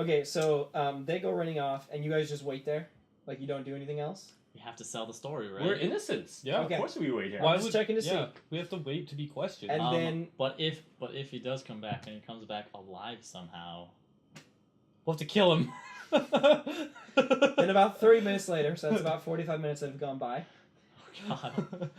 Okay, so they go running off, and you guys just wait there? Like, you don't do anything else? We have to sell the story, right? We're innocents. Yeah. Okay. Of course we wait here. Why just checking to see. We have to wait to be questioned. And then... But if he does come back and he comes back alive somehow, we'll have to kill him. Then about 30 minutes later, so that's about 45 minutes that have gone by. oh God,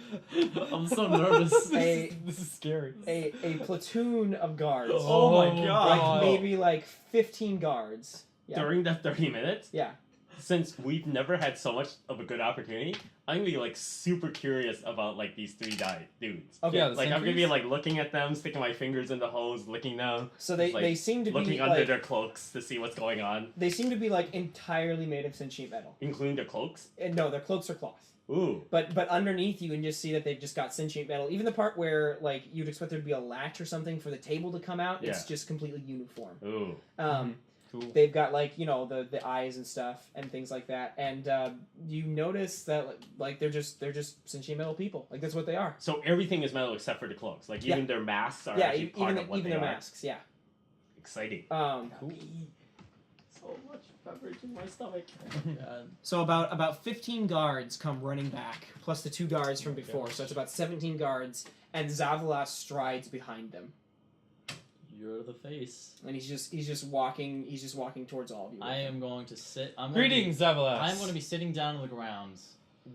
I'm so nervous. This is scary. A platoon of guards. Oh my God. Like, maybe like 15 guards. Yeah. During that 30 minutes? Yeah. Since we've never had so much of a good opportunity, I'm gonna be like super curious about like these three dudes. Okay. Yeah, Like I'm gonna be like looking at them, sticking my fingers in the hose, licking them. So they, like, they seem to looking be under like, their cloaks to see what's going on, they seem to be like entirely made of sentient metal. including their cloaks. And no, their cloaks are cloth. Ooh. But underneath you can just see that they've just got sentient metal. Even the part where like you'd expect there to be a latch or something for the table to come out, it's Yeah. just completely uniform. Ooh. Cool. They've got like the eyes and stuff and things like that, and you notice that like they're just sentient metal people. Like that's what they are. So everything is metal except for the cloaks. Like even their masks are actually part of what even they their are. masks. Yeah. Exciting. Cool. So much beverage in my stomach. So about 15 guards come running back, plus the 2 guards from before. So it's about 17 guards, and Zavalas strides behind them. You're the face. And he's just walking towards all of you. I am going to sit. Greetings, Zavalas. I'm going to be sitting down on the ground,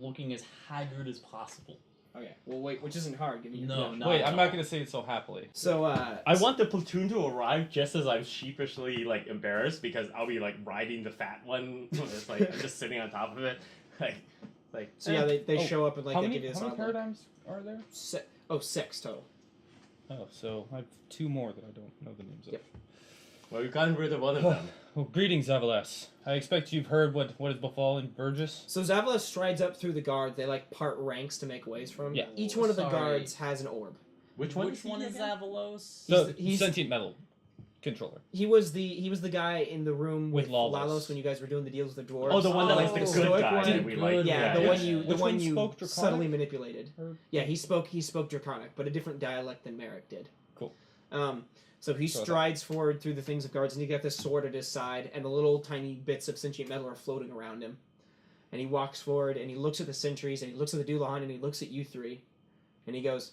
looking as haggard as possible. Okay. Well, wait, which isn't hard. Give me your No, perception. no. Wait, I'm not going to say it so happily. So I want the platoon to arrive just as I'm sheepishly like embarrassed because I'll be like riding the fat one. It's like I'm just sitting on top of it, like. So yeah, they show up and like how they many, give you this how many odd look. paradigms are there? 6 total. Oh, so I have 2 more that I don't know the names of. Yep. Well, we've gotten rid of one of them. Well, greetings, Zavalas. I expect you've heard what has befallen Burgess. So Zavalas strides up through the guard. They like part ranks to make ways for him. Yeah. Each one of the Sorry. guards has an orb. Which one? Which one is Zavalos? The sentient metal controller. He was the guy in the room With with Lalos. Lalos when you guys were doing the deals with the dwarves. Oh, the one that likes the Stoic good guy one. that we like. Yeah, the one you Which one spoke Draconic? subtly manipulated. Or- Yeah, he spoke Draconic, but a different dialect than Merek did. Cool. So he strides forward through the things of guards, and he got this sword at his side, and the little tiny bits of sentient metal are floating around him. And he walks forward, and he looks at the sentries, and he looks at the Dulahan, and he looks at you 3, and he goes,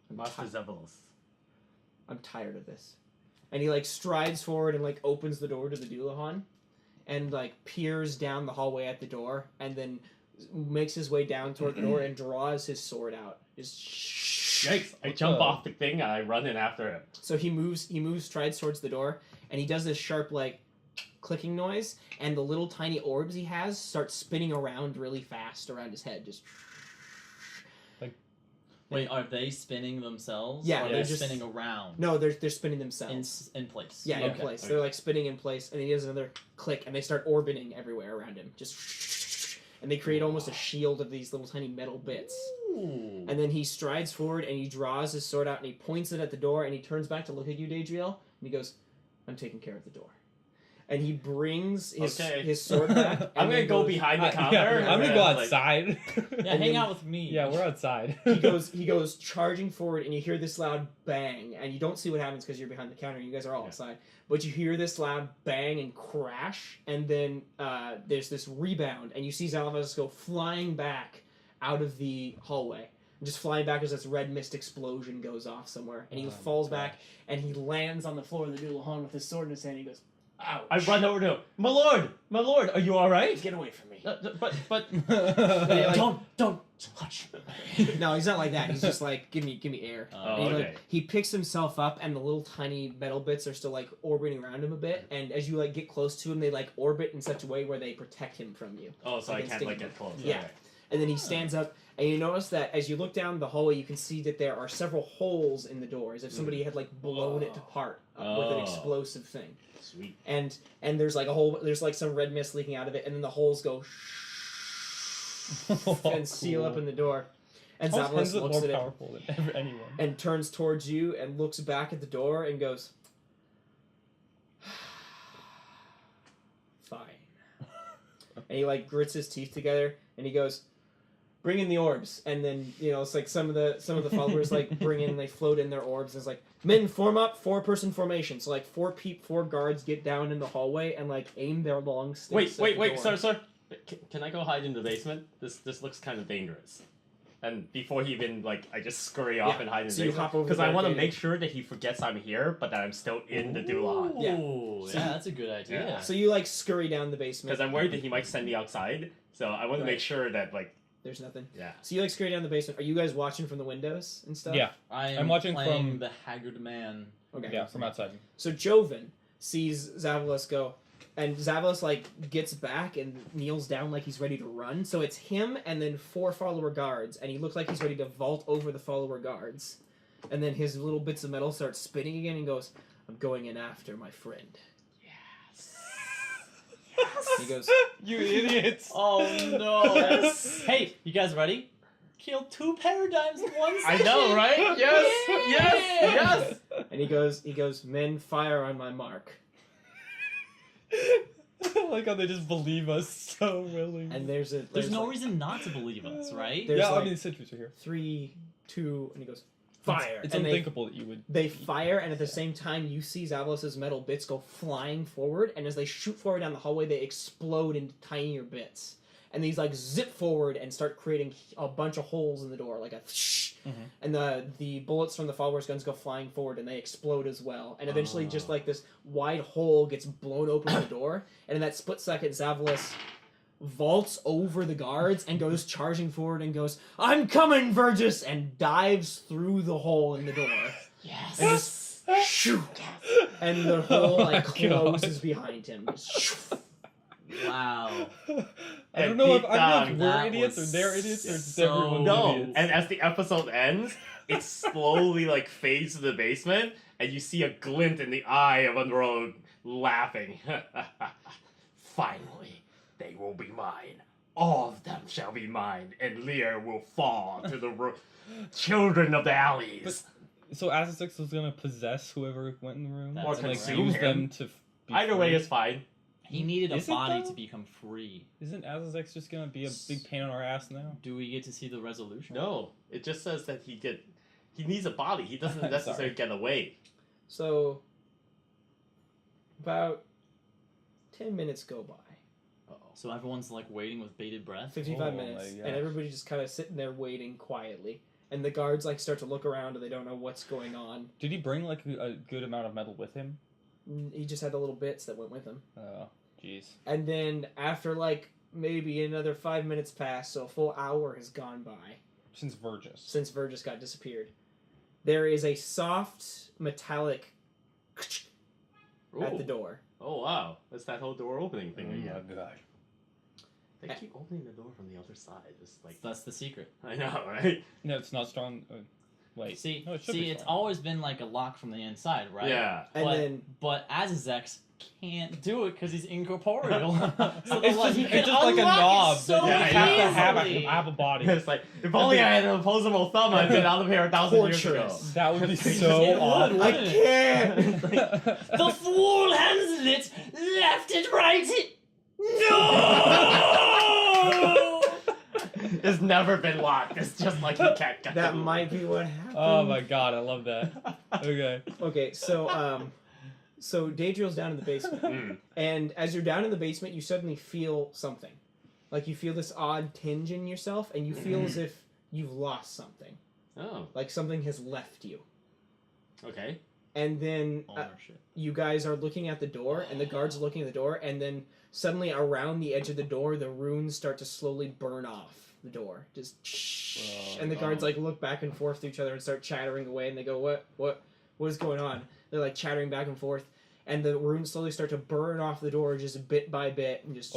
Master Zevils. I'm tired of this. And he like strides forward and like opens the door to the Dulahan, and like peers down the hallway at the door, and then makes his way down toward the door and draws his sword out. Yikes! I jump off the thing and I run in after him. So he moves, strides towards the door, and he does this sharp like clicking noise, and the little tiny orbs he has start spinning around really fast around his head. Just Wait, are they spinning themselves? Yeah, or they're they're just spinning around. no, they're spinning themselves. In place. Yeah, in Okay. place. Okay. They're like spinning in place, and then he does another click, and they start orbiting everywhere around him. Just and they create almost a shield of these little tiny metal bits. Ooh. And then he strides forward, and he draws his sword out, and he points it at the door, and he turns back to look at you, Dadriel, and he goes, "I'm taking care of the door." And he brings his sword back. And I'm gonna then go goes- behind the counter. Yeah, I'm and gonna go like, outside. Yeah, And hang then- out with me. Yeah, we're outside. He goes charging forward, and you hear this loud bang, and you don't see what happens because you're behind the counter. You guys are all outside, but you hear this loud bang and crash, and then there's this rebound, and you see Zalvas go flying back out of the hallway, and just flying back as this red mist explosion goes off somewhere, and he falls back, and he lands on the floor of the Dulahan with his sword in his hand. He goes, "Ouch!" I run over to him. My lord, are you all right? Get away from me. But Like- don't touch me. No, he's not like that. He's just like, give me air. Oh, And he, okay. like, he picks himself up, and the little tiny metal bits are still like orbiting around him a bit. And as you like get close to him, they like orbit in such a way where they protect him from you. Oh, so Like I can't like instinctive. get close. Yeah. Okay. And then he stands up, and you notice that as you look down the hallway, you can see that there are several holes in the door, as if somebody had like blown it apart with an Oh. explosive thing. Sweet. And there's like there's like some red mist leaking out of it, and then the holes go and seal up in the door. And How Zavalos is it looks more at it powerful than anyone? and turns towards you and looks back at the door and goes, "Fine." And he like grits his teeth together and he goes, bring in the orbs, and then it's like some of the followers like they float in their orbs. And it's like, men form up, 4-person formation. So like 4 guards get down in the hallway and like aim their long sticks. Wait, sir. Can I go hide in the basement? This looks kind of dangerous. And before he even I just scurry off and hide in the basement because I want to make sure that he forgets I'm here, but that I'm still in the Dullahan. Yeah, that's a good idea. Yeah. So you like scurry down the basement Because I'm worried that he might send me outside. So I want to make sure that there's nothing. Yeah. So you like scurry down the basement. Are you guys watching from the windows and stuff? Yeah. I'm watching playing from the haggard man. Okay. Yeah, from outside. So Jovan sees Zavalos go, and Zavalos gets back and kneels down like he's ready to run. So it's him and then 4 follower guards, and he looks like he's ready to vault over the follower guards. And then his little bits of metal start spinning again, and goes, "I'm going in after my friend." He goes, "You idiots!" Oh no! Hey, you guys ready? Kill 2 paradigms in one I session. know, right? Yes. and he goes, "Men, fire on my mark." I like how they just believe us so willing. And there's no reason not to believe us, right? There's I mean, the sentries are here. 3, 2, and he goes, "Fire!" It's and unthinkable that you would. They fire, and at the same time, you see Zavalos' metal bits go flying forward, and as they shoot forward down the hallway, they explode into tinier bits. And these zip forward and start creating a bunch of holes in the door, like a and the bullets from the followers' guns go flying forward, and they explode as well. And eventually, just this wide hole gets blown open in the door, and in that split second, Zavalos vaults over the guards and goes charging forward and goes, "I'm coming, Vergis!" and dives through the hole in the door. Yes. And just shoo, and the hole closes behind him. Wow. I don't know if we're That idiots or was they're idiots or just so- everyone's No, idiots. and as the episode ends, it slowly fades to the basement, and you see a glint in the eye of Unroad laughing. Finally, they will be mine. All of them shall be mine, and Lear will fall to the children of the alleys. So Aztecs was gonna possess whoever went in the room Or and consume use him. them to. Be Either way free? is fine. He needed a Is it, body though? to become free. Isn't Aztecs just gonna be a big pain on our ass now? Do we get to see the resolution? No, it just says that he needs a body. He doesn't necessarily Sorry. get away. So, about 10 minutes go by. So everyone's waiting with bated breath. 55 Oh minutes. my gosh. And everybody's just kind of sitting there waiting quietly. And the guards start to look around and they don't know what's going on. Did he bring a good amount of metal with him? He just had the little bits that went with him. Oh, jeez. And then after maybe another 5 minutes pass, so a full hour has gone by Since Vergis. since Vergis got disappeared. There is a soft metallic at the door. Oh wow, that's that whole door opening thing again. my god. They keep opening the door from the other side. Just That's the secret. I know, right? No, it's not strong. Wait. See, No, it should be it's strong. always been a lock from the inside, right? Yeah. And but Azazex can't do it because he's incorporeal. So It's just, he it's can just like a unlock it knob. so that you have to easily. have a body. It's if only I had an opposable thumb, I'd been out of here 1,000 years ago. Torturous. That would be It so would, awful. I wouldn't it? can't! The fool handled it, left and right. No! It's never been locked. It's just like you can't get That the- might be what happened. Oh my god, I love that. Okay. Okay, so Daedriel's down in the basement. Mm. And as you're down in the basement, you suddenly feel something. You feel this odd tinge in yourself, and you feel as if you've lost something. Oh, Like something has left you. okay. And then Ownership. you guys are looking at the door, and the guards are looking at the door, and then suddenly around the edge of the door, the runes start to slowly burn off the door. Just and the guards look back and forth to each other and start chattering away, and they go, what is going on? They're chattering back and forth, and the runes slowly start to burn off the door just bit by bit, and just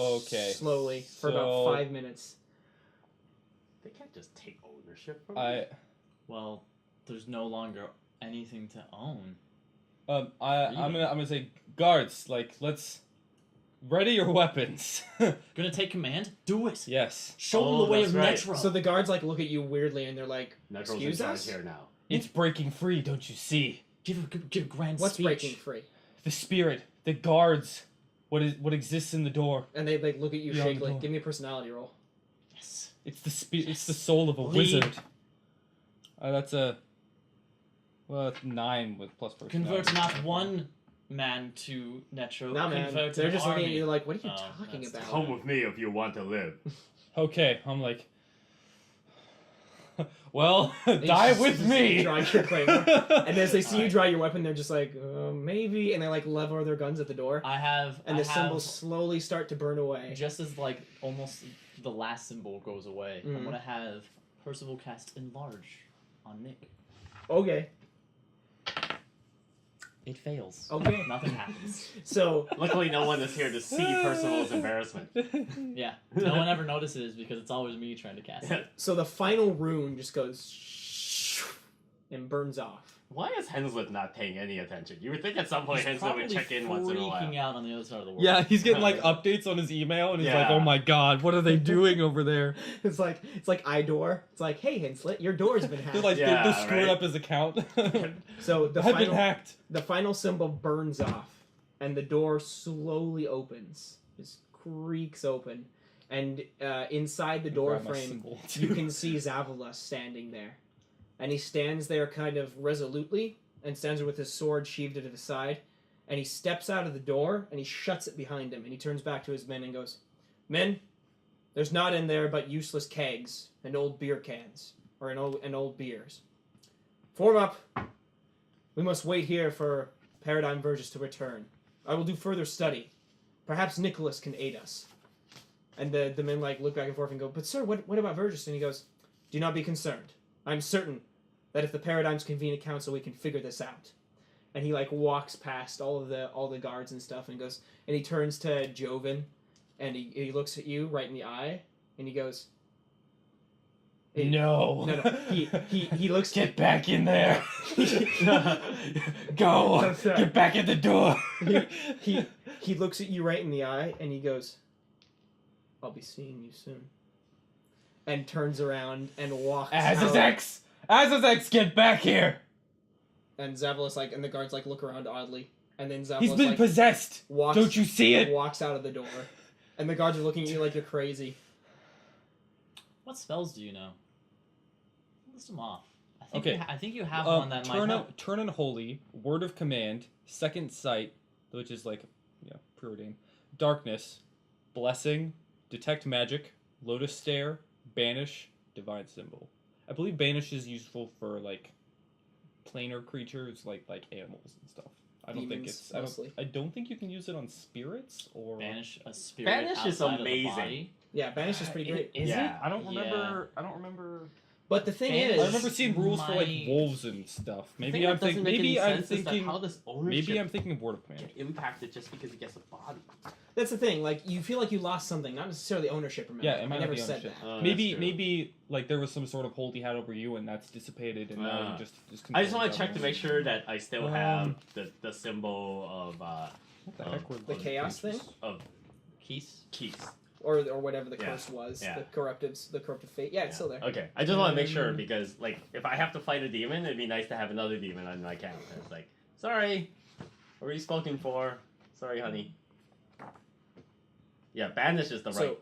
slowly for about 5 minutes. They can't just take ownership from Well, there's no longer anything to own. I'm gonna say guards, let's ready your weapons. Gonna take command? Do it. Yes. Show them the way that's of right. Netro. So the guards look at you weirdly, and they're like, Netro's in "Excuse charge us? here now. It's breaking free, don't you see? give a grand What's speech. breaking free?" The spirit, the guards, what exists in the door. And they look at you Beyond the shakily. door. Give me a personality roll. Yes. It's the soul of a wizard. That's a... Well, it's 9 with plus personality. Convert not one man to Netro. No, man. Convert They're an just looking at army. you like, what are you talking that's about? Come with me if you want to live. Okay, I'm like... Well, And you die just- with you me! draw your claymore. And as they see you draw your weapon, they're just like, maybe, and they like level their guns at the door, and the symbols slowly start to burn away. Just as like almost the last symbol goes away, I'm Mhm. gonna have Percival cast Enlarge on Nick. Okay. It fails. Okay. Nothing happens. So Luckily, no one is here to see Percival's embarrassment. Yeah. No one ever notices because it's always me trying to cast it. so the final rune just goes and burns off. Why is Henslet not paying any attention? You would think at some point He's Henslet probably would check in once in a while. freaking out on the other side of the world. Yeah, he's getting like updates on his email, and he's like, Yeah. "Oh my god, what are they doing over there?" It's like Idor. It's like, hey Henslet, your door's been hacked. They're like Yeah, they're screwing right. up his account. So the I've been final hacked. the final symbol burns off, and the door slowly opens. Just creaks open, and inside the door Grab my frame, symbol, you too. can see Zavala standing there, and he stands there kind of resolutely, and stands there with his sword sheathed to the side, and he steps out of the door and he shuts it behind him, and he turns back to his men and goes, "Men, there's naught in there but useless kegs and old beer cans, or and old beers. Form up. We must wait here for Paradigm Verges to return. I will do further study. Perhaps Nicholas can aid us." And the men like look back and forth and go, "But sir, what about Verges?" And he goes, "Do not be concerned. I'm certain that if the Paradigms convene a council, we can figure this out." And he like walks past all the guards and stuff and goes, and he turns to Jovan, and he looks at you right in the eye, and he goes, No. no, he looks. Get back in there. Go. I'm sorry. Get back in the door. He looks at you right in the eye, and he goes, "I'll be seeing you soon." And turns around and walks out. Azazex, get back here. And Zavala's like, and the guards like look around oddly, and then Zavala's He's been like, possessed. walks, Don't you see it? walks out of the door, and the guards are looking at you like you're crazy. What spells do you know? List them off. Okay. I think you have one that might help. Turn Unholy, Word of Command, Second Sight, which is like, preordained, Darkness, Blessing, Detect Magic, Lotus Stare, Banish, Divine Symbol. I believe Banish is useful for like planar creatures, like animals and stuff. I don't think Demons, it's. mostly. I don't think you can use it on spirits or. Banish a spirit Banish is outside of the amazing. body. Yeah, Banish is pretty great. Is Yeah. it? I don't Yeah. remember. I don't remember. But the thing Banish- is, I remember seeing rules for like my- wolves and stuff. The Maybe thing I'm that doesn't thinking. make Maybe any I'm sense is that thinking. how does ownership Maybe I'm thinking of Word of Command. get impacted just because he gets a body? that's the thing. Like you feel like you lost something, not necessarily ownership. Remember, Yeah, it might I not never be said ownership. that. Maybe like there was some sort of hold he had over you, and that's dissipated, and now you just. I just want control to check to make sure that I still have the symbol of What the heck were The those chaos pages? thing? of Keys. keys. Or whatever the Yeah. curse was, Yeah. the corruptive fate. Yeah, it's still there. Okay, I just want to make sure because like if I have to fight a demon, it'd be nice to have another demon on my account. And it's like, sorry, already spoken for. Sorry, honey. Yeah, Banish is the So, right.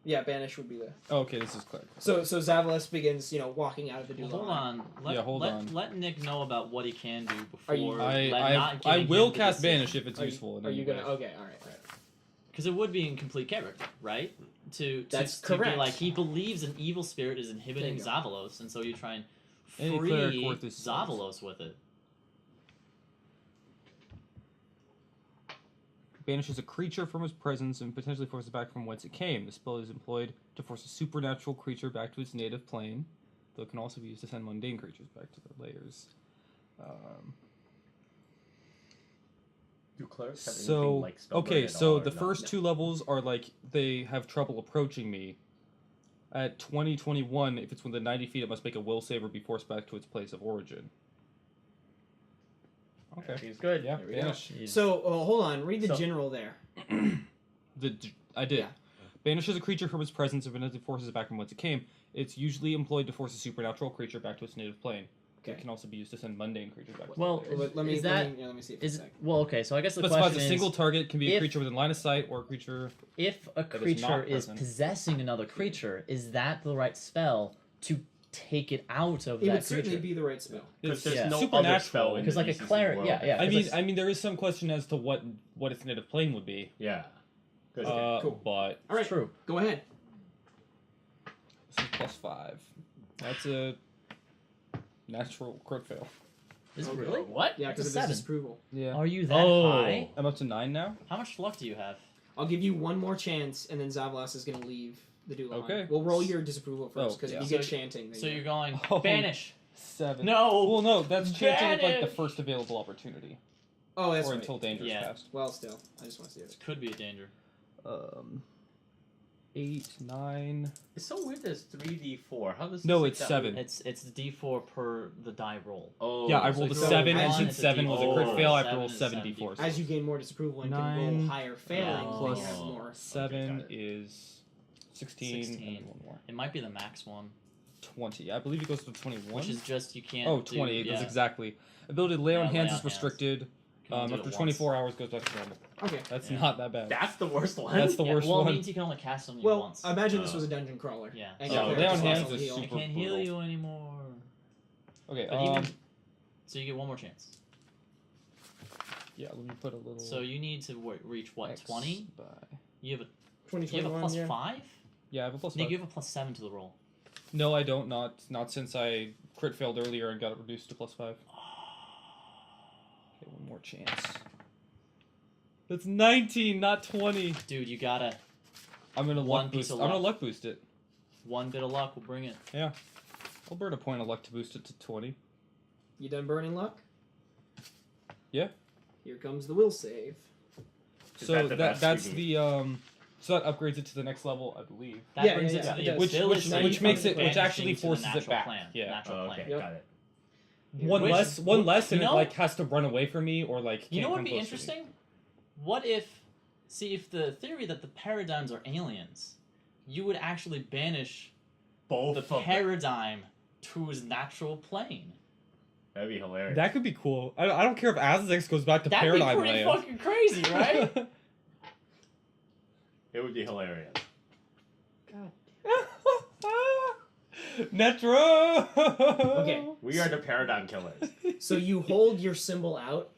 yeah, Banish would be the. Oh, okay, this is Cleric. So Zavalis begins, walking out of the Well, door. hold on. hold on. Let Nick know about what he can do Are you- before. I will cast Banish if it's useful. in Are any you gonna? way. Okay, all right. Because it would be in complete character, right? That's to be correct. like he believes an evil spirit is inhibiting There you go. Zavalos, and so you try and Any free cleric worth his salt. Zavalos with it. Banishes a creature from his presence and potentially forces it back from whence it came. The spell is employed to force a supernatural creature back to its native plane, though it can also be used to send mundane creatures back to their layers. Do clerics have anything So, like spell okay, burn at so all, or the no? first two levels are like, they have trouble approaching me. At 2021, if it's within 90 feet, it must make a will save or be forced back to its place of origin. Okay. He's good. Yeah, There we go. Banish. So hold on, read the So- general there. I did. Yeah. Banishes a creature from its presence and forces it back from whence it came. It's usually employed to force a supernatural creature back to its native plane. Okay. It can also be used to send mundane creatures back. Well, Let me see if it's a sec. well, okay. So I guess the Specifies question a is, single target can be a if- creature within line of sight or a creature. if a That is creature not is present. possessing another creature, is that the right spell to take it out of It that would certainly creature? be the right spell. Because It's there's no supernatural. other spell in Because the like a DCC cleric, world. yeah. I mean, there is some question as to what its native plane would be. Yeah. Good. cool. But All right, True. go ahead. this is +5. That's a natural crit fail. Is it Okay. really? What? Yeah, That's a because of 7. his disapproval. Yeah. Are you that Oh. high? I'm up to 9 now. How much luck do you have? I'll give you one more chance, and then Zavlas is going to leave the Dulan. Okay. We'll roll your disapproval first, because yeah. if you get So- chanting, then So you're going. going Oh. banish. 7. No. Well, no, that's chanting at like the Banish! first available opportunity, Oh, that's or right. until danger is Yeah. passed. Well, still, I just want to see it. Could be a danger. 8, 9. It's so weird. There's 3d4. How does? No, this it's make 7. It's D4 per the die roll. Oh. Yeah, I so rolled a you roll 7, and one, since it's a 7 was a crit D4. fail, I have to 7 roll is 7 7 d4s. As you gain more disapproval and can 9, roll higher failings, plus then you have more. 7 got it. is 16, and 16. then 1 more. It might be the max one, 20. I believe it goes to 21. which is just you can't. Oh, do- 20. That's yeah. exactly. Ability to lay Yeah, on lay hands on is hands. restricted. Can only do After it 24 hours, goes back to normal. Okay. That's Yeah. not that bad. That's the worst one. That's the Yeah, worst well, one. it means you can only cast something Well, once. imagine this was a dungeon crawler. Yeah. And Oh, your lay character on slots hands will is heal. I super can't heal brutal. you anymore. Okay, But even so, you get one more chance. yeah, let me put a little. So you need to reach what? X 20. by- You have a 2021, plus yeah. 5. Yeah, I have a plus Nick, 5. you have a plus 7 to the roll. No, I don't. Not since I crit failed earlier and got it reduced to plus 5. Okay, one more chance. That's 19, not 20. Dude, you gotta I'm gonna One luck piece boost. of I'm gonna luck. luck boost it. one bit of luck. We'll bring it. I'll burn a point of luck to boost it to 20. You done burning luck? Yeah. Here comes the will save. Is So that the best that's you the so that upgrades it to the next level, I believe. That Yeah, brings yeah, it yeah, to it the does. Which ability makes of it, which actually banishing to the forces it natural back. Plan. Yeah. Natural Oh, plan. okay, Yep. got it. One Which- less, you and know- it like has to run away from me or like. You know can't what come would be close to me. interesting? What if, if the theory that the paradigms are aliens, you would actually banish Both the of them. paradigm to his natural plane? That'd be hilarious. That could be cool. I don't care if Aztecs goes back to That'd be Paradigm pretty Land. fucking crazy, right? It would be hilarious. Netro. Okay. We are the paradigm killers. So you hold your symbol out,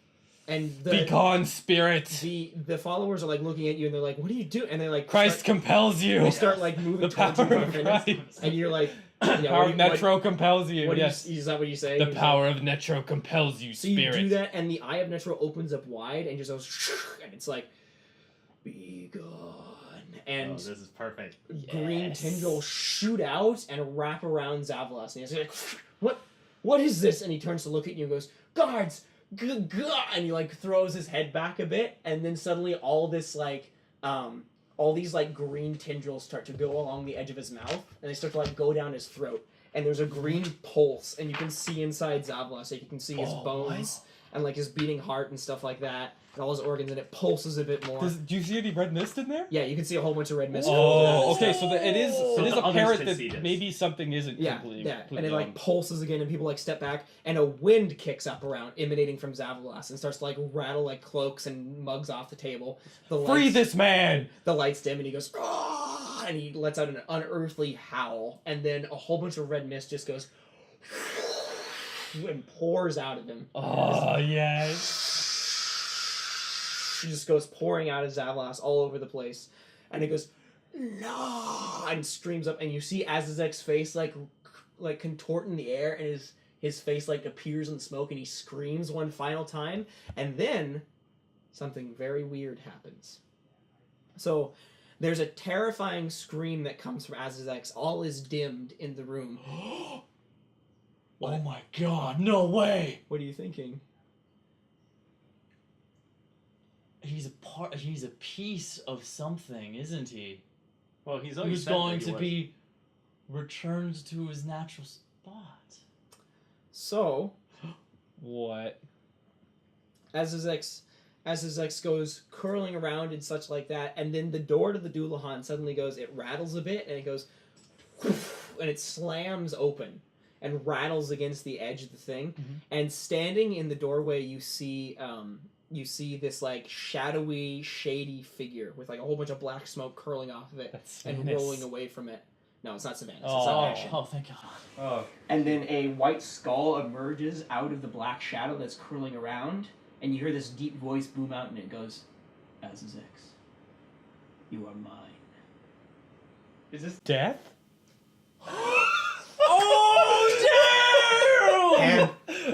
and Be gone, spirit. the followers are like looking at you, and they're like, "What do you do?" And they're like, Christ start, compels you. they start like moving The towards you, power of Griffin, Christ. and you're like, The yeah, power what of do you- Netro compels you. What do Yes. is that what you say? The He's power like- of Netro compels you, So you spirit. do that, and the eye of Netro opens up wide, and just goes, and it's like, "Be gone." And Oh, this is perfect. green Yes. tendrils shoot out and wrap around Zavlas, and he's like, What is this?" And he turns to look at you and goes, "Guards, and he like throws his head back a bit, and then suddenly all these like green tendrils start to go along the edge of his mouth, and they start to like go down his throat, and there's a green pulse, and you can see inside Zavlas, like you can see his bones and like his beating heart and stuff like that, and all his organs, and it pulses a bit more. Do you see any red mist in there? Yeah, you can see a whole bunch of red mist. Oh, okay. So it is So the others apparent can that see this. maybe something isn't Yeah, completely. yeah, and completely it like on. pulses again, and people like step back, and a wind kicks up around, emanating from Zavlas, and starts to like rattle like cloaks and mugs off the table. The Free this man! The lights dim, and he goes, "Ah!" And he lets out an unearthly howl, and then a whole bunch of red mist just goes and pours out of him. Oh yes. She just goes pouring out of Zavlas all over the place, and it goes, "No!" and screams up, and you see Azizek's face like contort in the air, and his face like appears in smoke, and he screams one final time, and then something very weird happens. So there's a terrifying scream that comes from Azizek's. All is dimmed in the room. Oh my god, no way! What are you thinking? He's a piece of something, isn't he? Well, he's always Who's said going that he to was. be returned to his natural spot. So What? Azizek's goes curling around and such like that, and then the door to the Doulahan suddenly goes, it rattles a bit, and it goes, and it slams open. and rattles against the edge of the thing. Mm-hmm. And standing in the doorway, you see this like shadowy, shady figure with like a whole bunch of black smoke curling off of it and rolling away from it. No, it's not Savannah. It's Ashen. Oh, thank God. Oh. And then a white skull emerges out of the black shadow that's curling around, and you hear this deep voice boom out, and it goes, Azizix, you are mine. Is this Death? Oh, And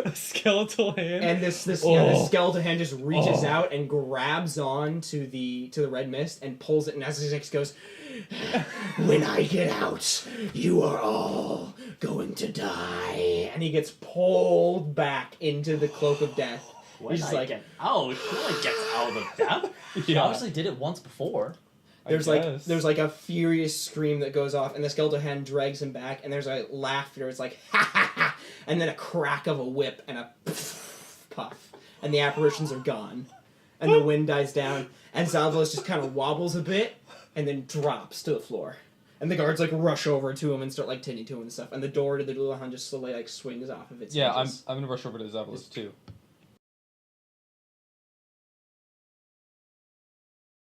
A skeletal hand? And this skeleton hand just reaches out and grabs on to the red mist and pulls it, and Azizix goes, when I get out, you are all going to die. And he gets pulled back into the cloak of death. when He's I like, get out? Who like gets out of death? He obviously did it once before. there's like a furious scream that goes off, and the skeleton hand drags him back, and there's a laughter. It's like ha ha ha, and then a crack of a whip and a puff, and the apparitions are gone, and the wind dies down, and Zalvalos just kind of wobbles a bit, and then drops to the floor, and the guards like rush over to him and start like tending to him and stuff, and the door to the Dullahan just slowly like swings off of its Yeah, hinges. I'm gonna rush over to Zavalos too.